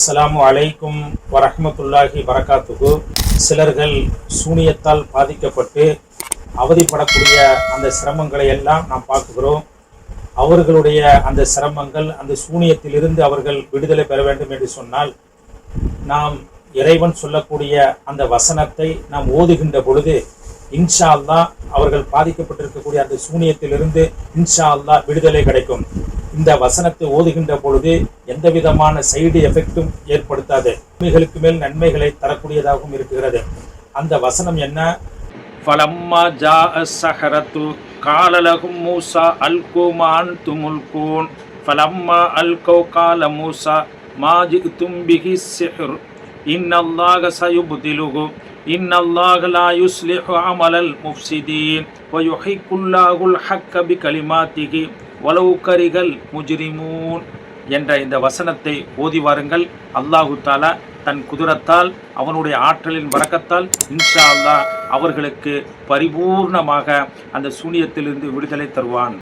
அஸ்ஸலாமு அலைக்கும் வரஹ்மத்துல்லாஹி வரகாத்துஹு. சிலர்கள் சூனியத்தால் பாதிக்கப்பட்டு அவதிப்படக்கூடிய அந்த சிரமங்களை எல்லாம் நாம் பார்க்குகிறோம். அவர்களுடைய அந்த சிரமங்கள், அந்த சூனியத்திலிருந்து அவர்கள் விடுதலை பெற வேண்டும் என்று சொன்னால், நாம் இறைவன் சொல்லக்கூடிய அந்த வசனத்தை நாம் ஓதுகின்ற பொழுது இன்ஷா அல்லாஹ் அவர்கள் பாதிக்கப்பட்டிருக்கக்கூடிய அந்த சூனியத்திலிருந்து இன்ஷா அல்லாஹ் விடுதலை கிடைக்கும். இந்த வசனத்தை ஓதுகின்ற பொழுது எந்த விதமான சைடு எஃபெக்டும் ஏற்படுத்தாது, நன்மைகளுக்கு மேல் நன்மைகளை தரக்கூடியதாகவும் இருக்கிறது. அந்த வசனம் என்ன? ஃபலம்மா ஜாஅ ஸஹரத்து கால லஹும் மூஸா அல்கு மா அன்தும் முல்கூன் ஃபலம்மா அல்கௌ கால மூஸா மா ஜிஅ்தும் பிஹி ஸிஹ்ர் இன்னல்லாஹ ஸயுப்திலுஹு இன்னல்லாஹ லா யுஸ்லிஹு அமலல் முஃப்ஸிதீன் வ யுஹிக்குல்லாஹுல் ஹக்க பிகலிமாத்திஹி வலவு கரிகள் முஜ்ரிமூன் என்ற இந்த வசனத்தை ஓதி வாருங்கள். அல்லாஹு தாலா தன் குதிரத்தால், அவனுடைய ஆற்றலின் வரக்கத்தால் இன்ஷா அல்லாஹ் அவர்களுக்கு பரிபூர்ணமாக அந்த சூனியத்திலிருந்து விடுதலை தருவான்.